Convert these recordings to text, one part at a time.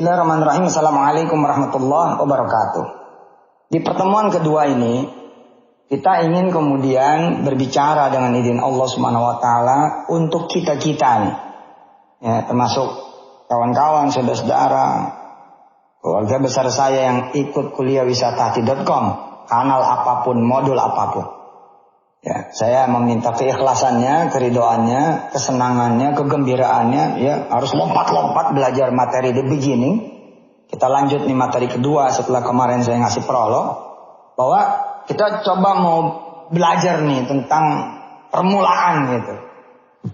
Bismillahirrahmanirrahim. Assalamualaikum warahmatullahi wabarakatuh. Di pertemuan kedua ini, kita ingin kemudian berbicara dengan izin Allah Subhanahu wa taala untuk kita-kita nih. Ya, termasuk kawan-kawan, saudara-saudara, keluarga besar saya yang ikut kuliah wisatahati.com, kanal apapun, modul apapun. Ya, saya meminta keikhlasannya, keridoannya, kesenangannya, kegembiraannya, ya, harus lompat-lompat belajar materi the beginning. Kita lanjut nih materi kedua setelah kemarin saya ngasih prolog, bahwa kita coba mau belajar nih tentang permulaan gitu.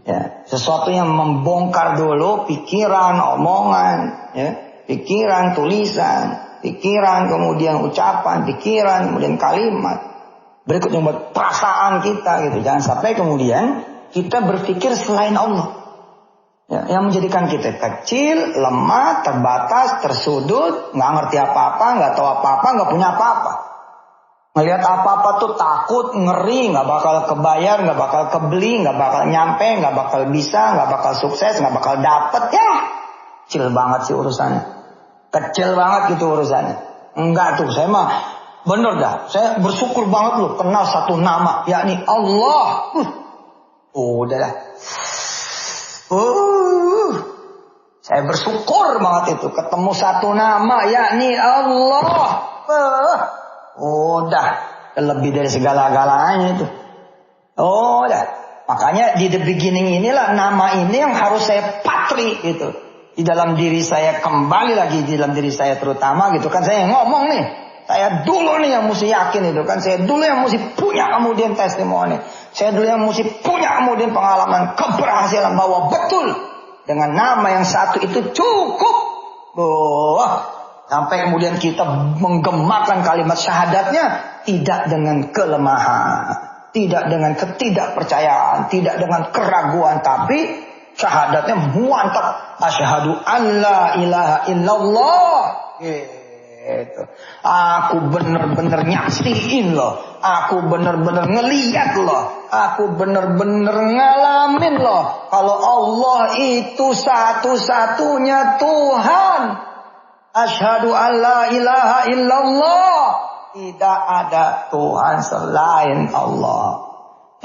Ya, sesuatu yang membongkar dulu pikiran, omongan, ya, pikiran, tulisan, pikiran, kemudian ucapan, pikiran, kemudian kalimat. Berikutnya buat perasaan kita gitu. Jangan sampai kemudian kita berpikir selain Allah. Ya, yang menjadikan kita kecil, lemah, terbatas, tersudut, nggak ngerti apa-apa, nggak tahu apa-apa, nggak punya apa-apa. Ngelihat apa-apa tuh takut, ngeri, nggak bakal kebayar, nggak bakal kebeli, nggak bakal nyampe, nggak bakal bisa, nggak bakal sukses, nggak bakal dapet. Ya, kecil banget sih urusannya. Kecil banget gitu urusannya. Enggak tuh, saya mah bener dah, saya bersyukur banget loh kenal satu nama, yakni Allah. Udah dah. Saya bersyukur banget itu ketemu satu nama, yakni Allah. Udah, lebih dari segala-galanya itu. Udah, makanya di the beginning inilah nama ini yang harus saya patri gitu. Di dalam diri saya kembali lagi, di dalam diri saya terutama gitu kan, saya ngomong nih. Saya dulu nih yang mesti yakin itu kan. Saya dulu yang mesti punya kemudian testimoni. Saya dulu yang mesti punya kemudian pengalaman keberhasilan bahwa betul dengan nama yang satu itu cukup. Sampai kemudian kita menggemakan kalimat syahadatnya tidak dengan kelemahan, tidak dengan ketidakpercayaan, tidak dengan keraguan, tapi syahadatnya mantap. Asyhadu an la ilaha illallah. Gitu. Aku bener-bener nyaksiin loh. Aku bener-bener ngeliat loh. Aku bener-bener ngalamin loh. Kalau Allah itu satu-satunya Tuhan. Asyhadu an la ilaha illallah. Tidak ada Tuhan selain Allah.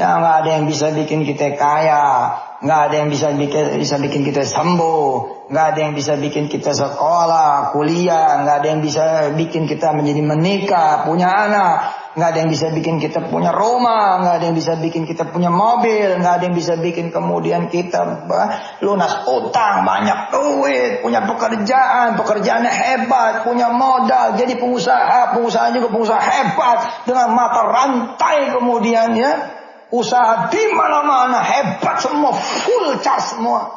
Ya, nggak ada yang bisa bikin kita kaya. Nggak ada yang bisa bikin kita sembuh. Nggak ada yang bisa bikin kita sekolah, kuliah. Nggak ada yang bisa bikin kita menjadi menikah, punya anak. Nggak ada yang bisa bikin kita punya rumah. Nggak ada yang bisa bikin kita punya mobil. Nggak ada yang bisa bikin kemudian kita lunas utang, banyak duit, punya pekerjaannya hebat, punya modal, jadi pengusaha juga pengusaha hebat dengan mata rantai kemudian ya. Usaha di mana-mana hebat semua, full charge semua.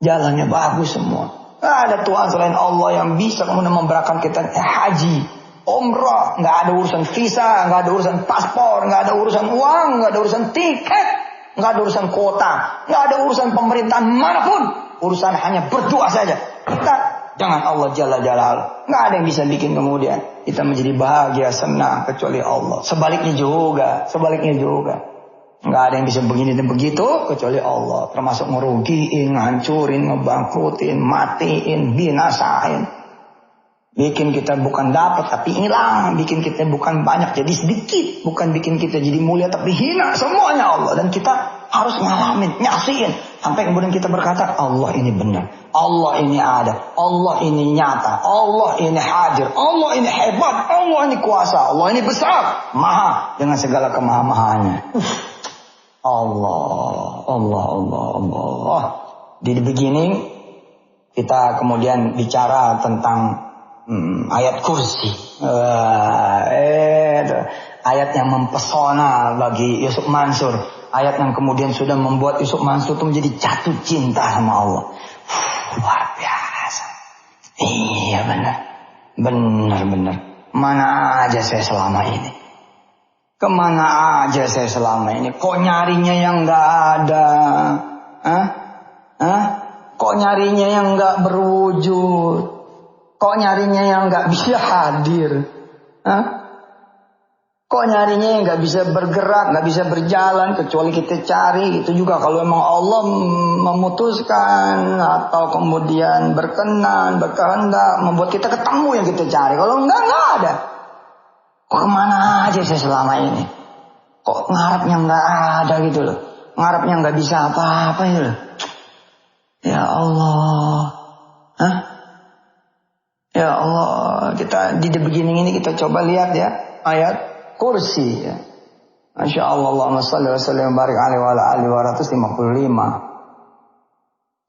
Jalannya bagus semua. Nggak ada Tuhan selain Allah yang bisa kemudian memberangkatkan kita haji, umrah. Nggak ada urusan visa, nggak ada urusan paspor, nggak ada urusan uang, nggak ada urusan tiket, nggak ada urusan kuota, nggak ada urusan pemerintahan manapun. Urusan hanya berdoa saja. Kita jangan Allah Jalla Jalaluhu. Nggak ada yang bisa bikin kemudian kita menjadi bahagia, senang kecuali Allah. Sebaliknya juga. Nggak ada yang bisa begini dan begitu kecuali Allah. Termasuk ngerugiin, ngancurin, ngebangkrutin, matiin, binasain. Bikin kita bukan dapat tapi hilang. Bikin kita bukan banyak jadi sedikit. Bukan bikin kita jadi mulia tapi hina. Semuanya Allah. Dan kita harus ngalamin, nyaksiin. Sampai kemudian kita berkata, Allah ini benar. Allah ini ada. Allah ini nyata. Allah ini hadir. Allah ini hebat. Allah ini kuasa. Allah ini besar. Maha dengan segala kemaha-mahaannya. Allah. Di beginning kita kemudian bicara tentang ayat kursi. Ayat yang mempesona bagi Yusuf Mansur. Ayat yang kemudian sudah membuat Yusuf Mansur itu menjadi jatuh cinta sama Allah. Luar biasa. Iya benar. Mana aja saya selama ini. Kemana aja saya selama ini. Kok nyarinya yang gak ada. Kok nyarinya yang gak berwujud. Kok nyarinya yang gak bisa hadir. Kok nyarinya nggak bisa bergerak, nggak bisa berjalan kecuali kita cari. Itu juga kalau memang Allah memutuskan atau kemudian berkehendak membuat kita ketemu yang kita cari. Kalau enggak ada. Kok kemana aja saya selama ini? Kok ngarepnya nggak ada gitu loh. Ngarepnya nggak bisa apa-apa gitu loh. Ya Allah. Hah? Ya Allah. Kita di the beginning ini kita coba lihat ya. Ayat kursi ya. Masya Allah. Allahumma salli wa sallim barik alaihi wa ala alihi wa 155.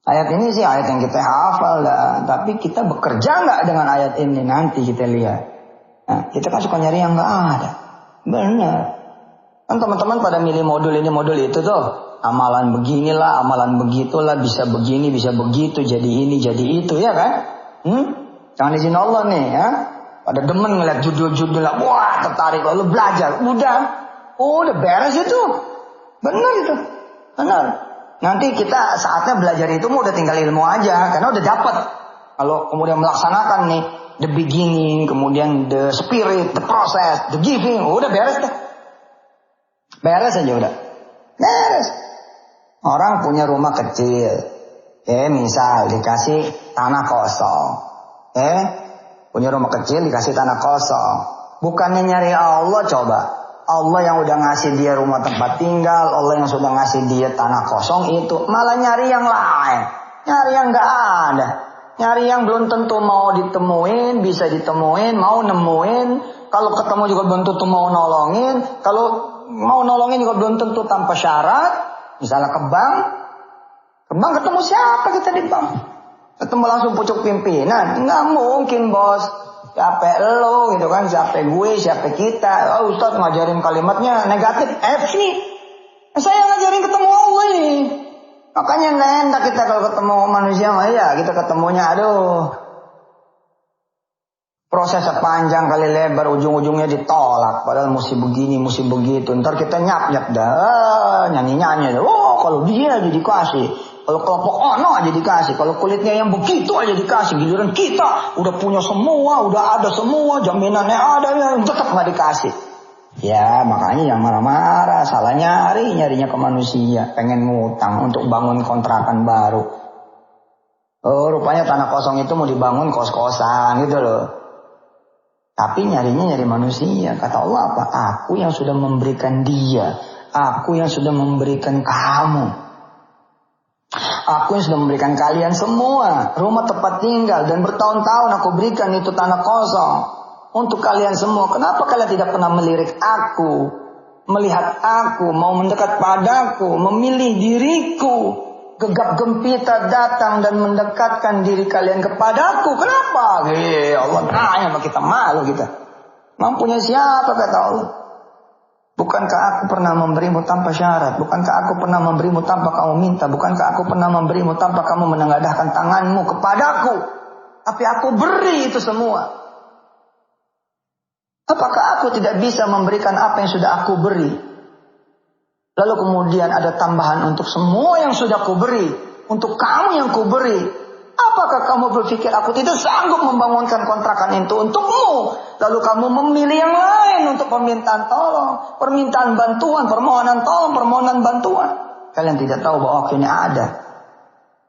Ayat ini sih ayat yang kita hafal dah. Tapi kita bekerja nggak dengan ayat ini? Nanti kita lihat. Nah, kita kan suka nyari yang nggak ada. Benar. Kan teman-teman pada milih modul ini modul itu tuh. Amalan beginilah, amalan begitulah, bisa begini, bisa begitu, jadi ini, jadi itu ya kan? Jangan izin Allah nih ya. Pada demen ngeliat judul-judul lah, wah tertarik lalu belajar, udah beres itu, benar itu, benar. Nanti kita saatnya belajar itu udah tinggal ilmu aja, karena udah dapat. Kalau kemudian melaksanakan nih, the beginning, kemudian the spirit, the process, the giving, udah beres deh, beres aja udah, beres. Orang punya rumah kecil, misal dikasih tanah kosong, punya rumah kecil dikasih tanah kosong. Bukannya nyari Allah coba. Allah yang udah ngasih dia rumah tempat tinggal. Allah yang sudah ngasih dia tanah kosong itu. Malah nyari yang lain. Nyari yang gak ada. Nyari yang belum tentu mau ditemuin. Bisa ditemuin. Mau nemuin. Kalau ketemu juga belum tentu mau nolongin. Kalau mau nolongin juga belum tentu tanpa syarat. Misalnya ke bank. Ke bank ketemu siapa kita di bank? Ketemu langsung pucuk pimpinan. Nggak mungkin bos. Siapa lo gitu kan. Siapa gue, siapa kita. Oh Ustaz ngajarin kalimatnya negatif. F nih. Saya ngajarin ketemu Allah ini. Makanya nggak enak kita kalau ketemu manusia. Ya kita ketemunya aduh. Prosesnya panjang kali lebar. Ujung-ujungnya ditolak. Padahal mesti begini, mesti begitu. Ntar kita nyap-nyap dah. Nyanyi-nyanyi. Oh kalau dia aja dikasih. Kalau kelompok ono aja dikasih. Kalau kulitnya yang begitu aja dikasih. Giliran kita udah punya semua. Udah ada semua. Jaminannya ada. Yang tetap gak dikasih. Ya makanya yang marah-marah. Salah nyarinya ke manusia. Pengen ngutang untuk bangun kontrakan baru. Oh rupanya tanah kosong itu mau dibangun kos-kosan gitu loh. Tapi nyarinya nyari manusia. Kata Allah apa? Aku yang sudah memberikan dia. Aku yang sudah memberikan kamu. Aku yang sudah memberikan kalian semua rumah tempat tinggal dan bertahun-tahun aku berikan itu tanah kosong untuk kalian semua. Kenapa kalian tidak pernah melirik aku, melihat aku, mau mendekat padaku, memilih diriku, gegap gempita datang dan mendekatkan diri kalian kepadaku? Kenapa? Allah tanya sama kita, malu kita. Mampunya siapa kata Allah? Bukankah aku pernah memberimu tanpa syarat? Bukankah aku pernah memberimu tanpa kamu minta? Bukankah aku pernah memberimu tanpa kamu menengadahkan tanganmu kepadaku? Tapi aku beri itu semua. Apakah aku tidak bisa memberikan apa yang sudah aku beri? Lalu kemudian ada tambahan untuk semua yang sudah aku beri. Untuk kamu yang ku beri. Apakah kamu berpikir aku tidak sanggup membangunkan kontrakan itu untukmu? Lalu kamu memilih yang lain untuk permintaan tolong, permintaan bantuan, permohonan tolong, permohonan bantuan. Kalian tidak tahu bahwa aku ini ada.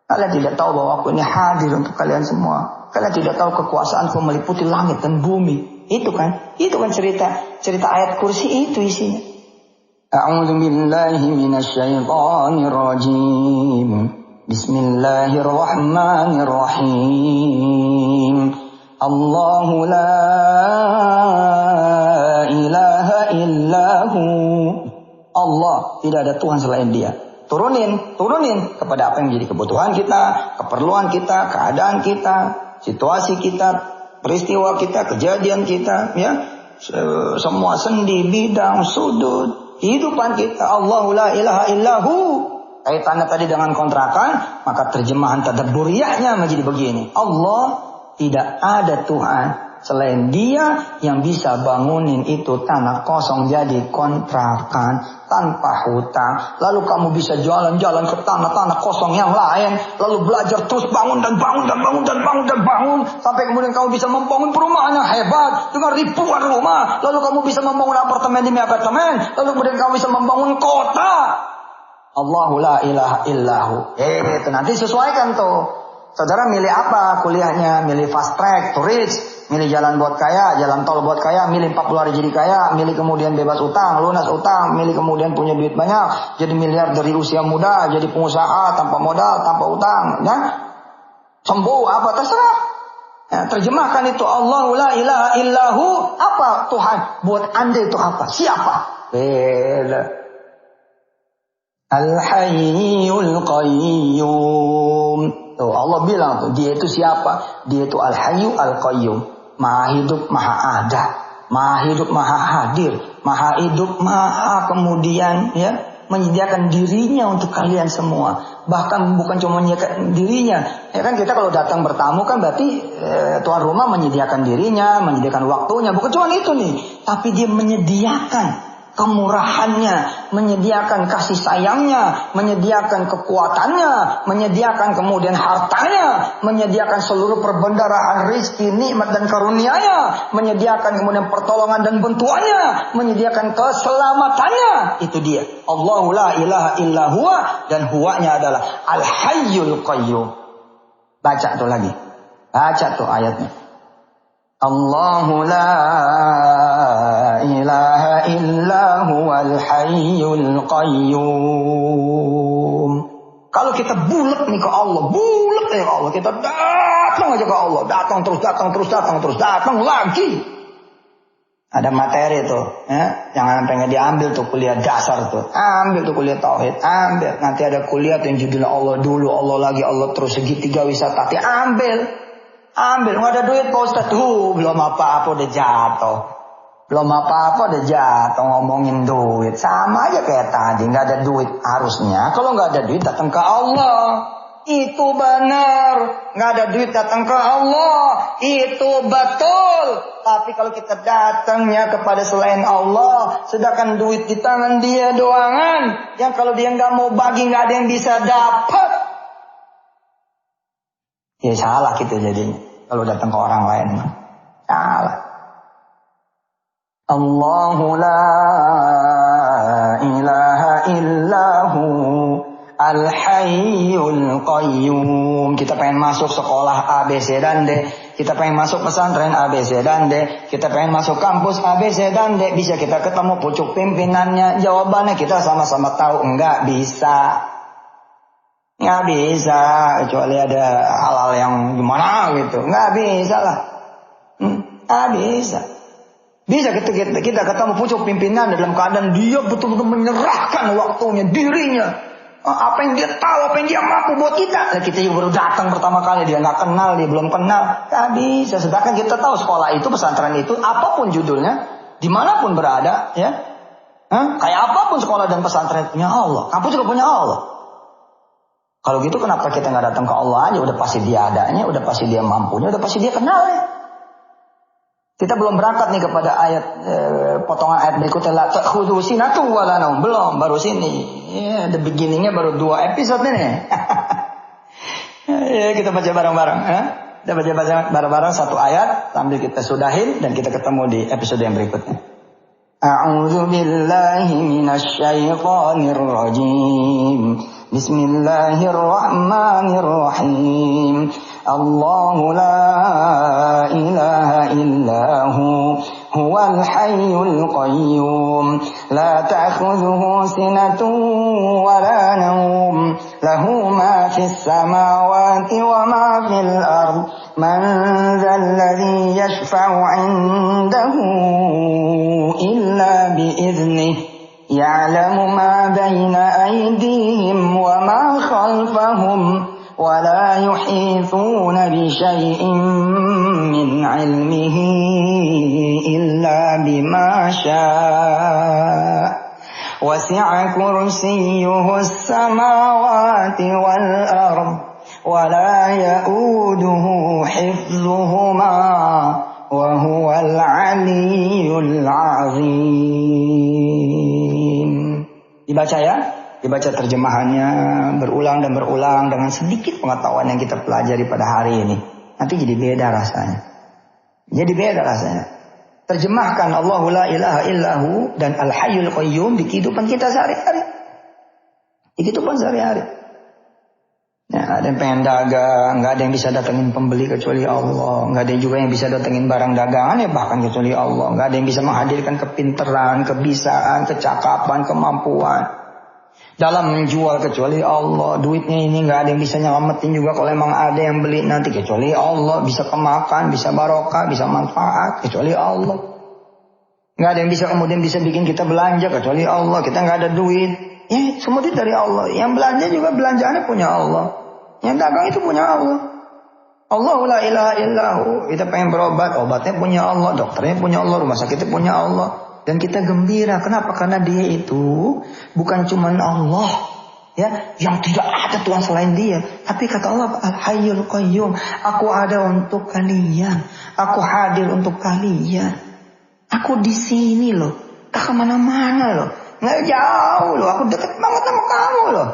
Kalian tidak tahu bahwa aku ini hadir untuk kalian semua. Kalian tidak tahu kekuasaanku meliputi langit dan bumi. Itu kan cerita ayat kursi itu isinya. A'udzu billahi minasyaitonir rajim. Bismillahirrahmanirrahim. Allahu la ilaha illahu. Allah, tidak ada Tuhan selain Dia. Turunin kepada apa yang menjadi kebutuhan kita, keperluan kita, keadaan kita, situasi kita, peristiwa kita, kejadian kita, ya. Semua sendi, bidang, sudut kehidupan kita. Allahu la ilaha illahu. Kaitannya tadi dengan kontrakan, mmaka terjemahan tadabburiahnya menjadi begini. Allah tidak ada Tuhan selain Dia yang bisa bangunin itu tanah kosong jadi kontrakan tanpa hutang. Lalu kamu bisa jalan-jalan ke tanah-tanah kosong yang lain, lalu belajar terus bangun dan bangun dan bangun dan bangun dan bangun sampai kemudian kamu bisa membangun perumahan yang hebat dengan ribuan rumah. Lalu kamu bisa membangun apartemen demi apartemen, lalu kemudian kamu bisa membangun kota. Allahu la ilaha illahu. Itu nanti sesuaikan tuh. Saudara milih apa kuliahnya? Milih fast track, to rich, milih jalan buat kaya, jalan tol buat kaya, milih 40 hari jadi kaya, milih kemudian bebas utang, lunas utang, milih kemudian punya duit banyak, jadi miliar dari usia muda, jadi pengusaha tanpa modal, tanpa utang, ya? Sembuh apa terserah. Ya, terjemahkan itu Allahu la ilaha illahu. Apa Tuhan? Buat Anda itu apa? Siapa? Beda. Al-Hayyul Qayyum. Tuh, Allah bilang tuh, Dia itu siapa? Dia itu Al-Hayyu Al-Qayyum. Maha hidup, maha ada. Maha hidup, maha hadir. Maha hidup, maha kemudian menyediakan dirinya untuk kalian semua. Bahkan bukan cuma menyediakan dirinya. Ya kan kita kalau datang bertamu kan berarti tuan rumah menyediakan dirinya, menyediakan waktunya. Bukan cuma itu nih. Tapi Dia menyediakan kemurahannya, menyediakan kasih sayangnya, menyediakan kekuatannya, menyediakan kemudian hartanya, menyediakan seluruh perbendaharaan rizki, nikmat dan karunia-Nya, menyediakan kemudian pertolongan dan bantuannya, menyediakan keselamatannya. Itu Dia. Allahu la ilaha illa huwa, dan huwanya adalah Al-Hayyul Qayyum. Baca tuh lagi. Baca tuh ayatnya. Allahu la ilaha illa huwal hayyul qayyum. Kalau kita bulat nih ke Allah, bulat nih ke Allah, kita datang aja ke Allah, datang terus lagi. Ada materi tuh, ya. Jangan sampai nggak diambil tuh kuliah dasar tuh. Ambil tuh kuliah tauhid, ambil. Nanti ada kuliah tuh yang judulnya Allah dulu, Allah lagi, Allah terus, segitiga wisata. Ambil. Nggak ada duit Pak Ustaz. Belum apa-apa udah jatuh. Ngomongin duit. Sama aja kayak tadi, nggak ada duit. Harusnya kalau nggak ada duit datang ke Allah. Itu benar. Nggak ada duit datang ke Allah. Itu betul. Tapi kalau kita datangnya kepada selain Allah, sedangkan duit di tangan Dia doangan, yang kalau Dia nggak mau bagi nggak ada yang bisa dapat. Ya salah gitu jadinya. Kalau datang ke orang lain, salah. Allahu la ilaha illahu Al-Hayyul Qayyum. Kita pengen masuk sekolah A, B, C, dan D. Kita pengen masuk pesantren A, B, C, dan D. Kita pengen masuk kampus A, B, C, dan D. Bisa kita ketemu pucuk pimpinannya? Jawabannya kita sama-sama tahu, enggak bisa. Nggak bisa, kecuali ada hal-hal yang gimana gitu. Nggak bisa lah. Nggak bisa. Bisa kita ketemu pucuk pimpinan dalam keadaan dia betul-betul menyerahkan waktunya, dirinya. Apa yang dia tahu, apa yang dia mampu buat kita. Nah, kita juga baru datang pertama kali, dia nggak kenal, dia belum kenal. Nggak bisa. Sedangkan kita tahu sekolah itu, pesantren itu, apapun judulnya, dimanapun berada, ya. Kayak apapun sekolah dan pesantren punya Allah. Kampus juga punya Allah. Kalau gitu kenapa kita nggak datang ke Allah aja? Udah pasti Dia adanya, udah pasti Dia mampunya, udah pasti Dia kenalnya. Kita belum berangkat nih kepada ayat potongan ayat berikutnya. La ta'khudhu sinatun wa la naum. Belum, baru sini. Ya, the beginningnya baru 2 episode nih. Ya, kita baca bareng-bareng. Kita baca bareng-bareng 1 ayat sambil kita sudahin dan kita ketemu di episode yang berikutnya. A'udzu billahi minasy syaithanir rajim. Bismillahirrahmanirrahim. Allahu la ilaha illahu huwal hayyul qayyum. La ta'khudhuhu sinatun wa la nawm. Lahu ma fis samawati wa ma fil ard. Man dhal ladzi yashfa'u 'indahu illa bi'idhnihi. يعلم ما بين أيديهم وما خلفهم ولا يحيطون بشيء من علمه إلا بما شاء وسع كرسيه السماوات والأرض ولا يؤوده حفظهما wa huwal aliyyul azim. Dibaca ya, dibaca terjemahannya berulang dan berulang dengan sedikit pengetahuan yang kita pelajari pada hari ini. Nanti jadi beda rasanya. Jadi beda rasanya. Terjemahkan Allahu la ilaha illahu dan al-hayyul qayyum di kehidupan kita sehari-hari. Di kehidupan sehari-hari. Ya, ada yang pengen dagang, nggak ada yang bisa datengin pembeli kecuali Allah. Nggak ada juga yang bisa datengin barang dagangan ya bahkan kecuali Allah. Nggak ada yang bisa menghadirkan kepintaran, kebisaan, kecakapan, kemampuan dalam menjual kecuali Allah. Duitnya ini nggak ada yang bisa nyelamatin juga kalau emang ada yang beli nanti kecuali Allah. Bisa kemakan, bisa barokah, bisa manfaat kecuali Allah. Nggak ada yang bisa kemudian bisa bikin kita belanja kecuali Allah. Kita nggak ada duit. Ya, semua itu dari Allah. Yang belanja juga belanjaannya punya Allah. Yang dagang itu punya Allah. Allahu la ilaha illahu. Kita pengen berobat, obatnya punya Allah, dokternya punya Allah, rumah sakitnya punya Allah. Dan kita gembira. Kenapa? Karena dia itu bukan cuma Allah, ya, yang tidak ada Tuhan selain dia. Tapi kata Allah, Al-Hayyul Qayyum, aku ada untuk kalian. Aku hadir untuk kalian. Aku di sini loh. Tak kemana-mana loh. Nggak jauh loh, aku deket banget sama kamu loh.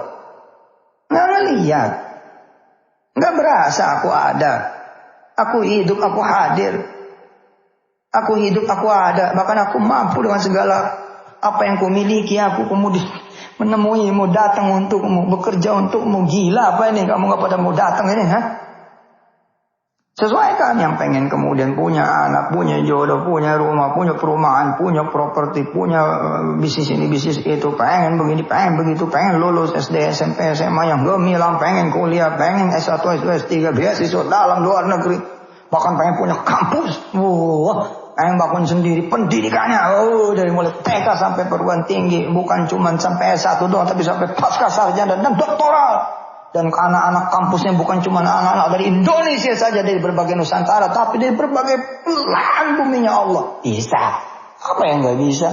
Nggak ngeliat. Nggak berasa aku ada. Aku hidup, aku hadir. Aku hidup, aku ada. Bahkan aku mampu dengan segala apa yang ku miliki. Aku kemudian menemuimu, datang untukmu, bekerja untukmu. Gila apa ini, kamu nggak pada mau datang ini, ha? Sesuaikan yang pengen kemudian punya anak, punya jodoh, punya rumah, punya perumahan, punya properti, punya bisnis ini, bisnis itu, pengen begini, pengen begitu, pengen lulus SD, SMP, SMA yang gemilang, pengen kuliah, pengen S1, S2, S3, beasiswa dalam luar negeri, bahkan pengen punya kampus, pengen bangun sendiri pendidikannya, dari mulai TK sampai perguruan tinggi, bukan cuma sampai S1 doang, tapi sampai pasca sarjana dan doktoral. Dan anak-anak kampusnya bukan cuma anak-anak dari Indonesia saja, dari berbagai Nusantara, tapi dari berbagai belahan buminya Allah. Bisa. Apa yang nggak bisa?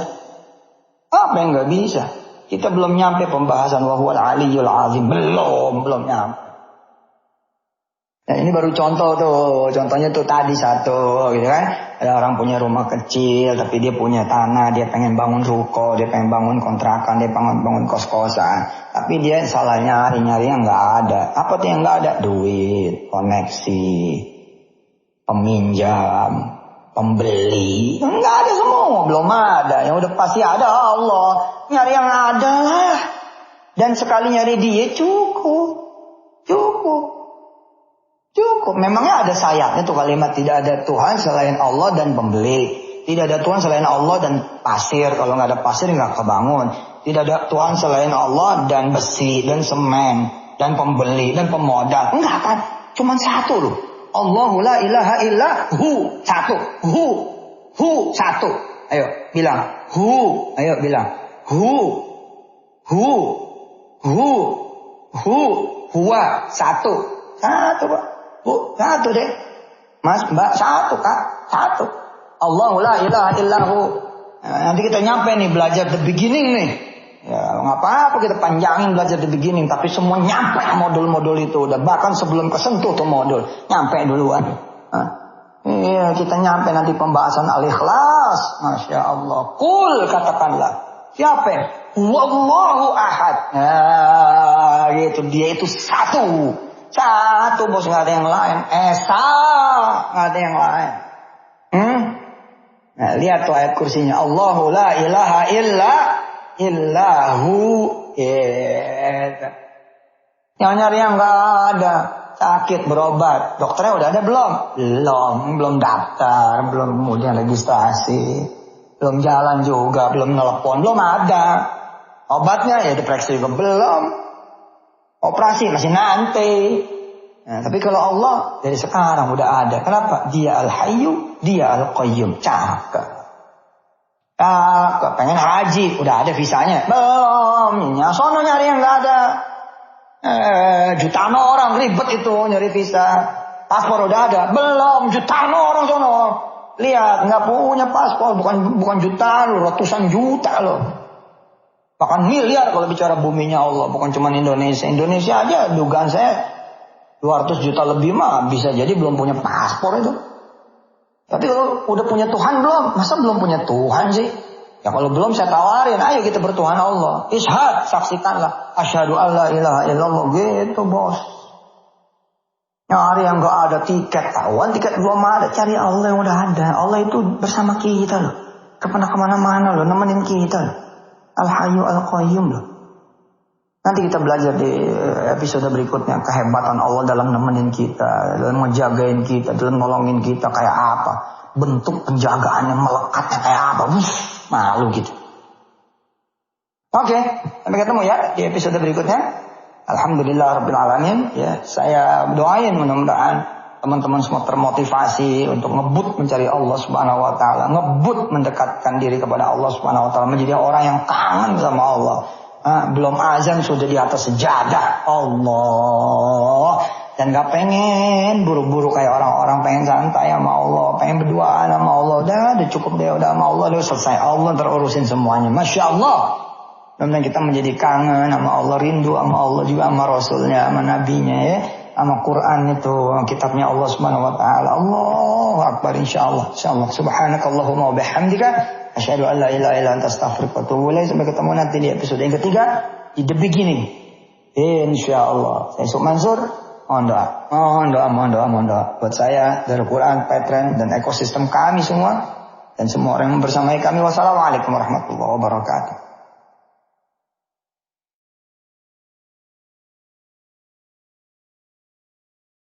Apa yang nggak bisa? Kita belum nyampe pembahasan wa huwal aliyyul azim. Belum nyampe. Nah, ini baru contoh tuh. Contohnya tuh tadi satu, gitu kan. Ada orang punya rumah kecil, tapi dia punya tanah, dia pengen bangun ruko, dia pengen bangun kontrakan, dia pengen bangun kos-kosan. Tapi dia salah nyari yang nggak ada. Apa tuh yang nggak ada? Duit, koneksi, peminjam, pembeli. Nggak ada semua, belum ada. Yang udah pasti ada Allah. Nyari yang ada lah. Dan sekali nyari dia cukup. Memangnya ada sayapnya tuh kalimat tidak ada Tuhan selain Allah dan pembeli. Tidak ada Tuhan selain Allah dan pasir. Kalau nggak ada pasir nggak kebangun. Tidak ada Tuhan selain Allah dan besi dan semen dan pembeli dan pemodal. Enggak kan? Cuman satu loh. Allahu la ilaha illa hu. Satu. Hu satu. Ayo bilang hu. Ayo bilang hu. Huwa satu. Satu Pak. Bu, satu deh. Mas, Mbak, satu Kak. Satu. Allahu la ilaha illahu. Nanti kita nyampe nih belajar the beginning nih. Ya nggak apa-apa kita panjangin belajar the beginning. Tapi semua nyampe modul-modul itu. Udah bahkan sebelum kesentuh tuh modul. Nyampe duluan. Iya kita nyampe nanti pembahasan al-ikhlas. Masya Allah. Kul katakanlah. Siapa? Wallahu ahad. Nah gitu. Dia itu satu. Satu bos, nggak ada yang lain. Nggak ada yang lain. Nah, lihat tuh ayat kursinya. Allahu la ilaha illahu. Yang nyari yang nggak ada. Sakit berobat. Dokternya udah ada belum? Belum daftar. Belum kemudian registrasi. Belum jalan juga. Belum nelpon. Belum ada. Obatnya ya diperiksa juga belum. Operasi masih nanti. Nah, tapi kalau Allah dari sekarang udah ada. Kenapa? Dia Al-Hayyu, dia Al-Qayyum. Cakep. Pengen haji, udah ada visanya. Belum. Sono nyari yang nggak ada. Jutaan orang ribet itu nyari visa. Paspor udah ada. Belum. Jutaan orang sono. Lihat, nggak punya paspor. Bukan jutaan, ratusan juta loh. Bahkan miliar kalau bicara buminya Allah. Bukan cuma Indonesia. Indonesia aja dugaan saya 200 juta lebih mah bisa jadi belum punya paspor itu. Tapi kalau udah punya Tuhan belum? Masa belum punya Tuhan sih? Ya kalau belum saya tawarin, ayo kita bertuhan Allah. Ishad, saksikanlah. Asyhadu alla ilaha illallah, gitu bos. Nyari yang gak ada tiket, tahuan tiket belum ada, cari Allah yang udah ada. Allah itu bersama kita loh. Kemana-mana loh, nemenin kita loh. Al-Hayyu Al-Qayyum loh. Nanti kita belajar di episode berikutnya kehebatan Allah dalam nemenin kita, dalam ngejagain kita, dalam nolongin kita kayak apa. Bentuk penjagaannya, melekatnya kayak apa. Malu gitu. Oke, sampai ketemu ya di episode berikutnya. Alhamdulillah Rabbil Alamin. Ya, saya doain mudah-mudahan teman-teman semua termotivasi untuk ngebut mencari Allah Subhanahu wa taala, ngebut mendekatkan diri kepada Allah Subhanahu wa taala, menjadi orang yang kangen sama Allah. Belum azan sudah di atas sejadah Allah, dan gak pengen buru-buru kayak orang-orang pengen santai sama Allah, pengen berduaan sama Allah. Udah cukup deh, udah sama Allah, udah selesai, Allah terurusin semuanya. Masya Allah. Dan kita menjadi kangen sama Allah, rindu sama Allah juga, sama Rasulnya, sama Nabinya ya, sama Quran itu, kitabnya Allah Subhanahu wa taala. Allahu Akbar, insyaallah. Subhanakallahumma wa bihamdika asyhadu an la ilaha illa anta astaghfiruka wa atubu ilaik. Sampai ketemu nanti di episode yang ketiga, di The Beginning. Insyaallah. Saya Yusuf Mansur, mohon doa buat saya, dari Quran, Patreon, dan ekosistem kami semua, dan semua orang yang bersamai kami. Wassalamualaikum warahmatullahi wabarakatuh.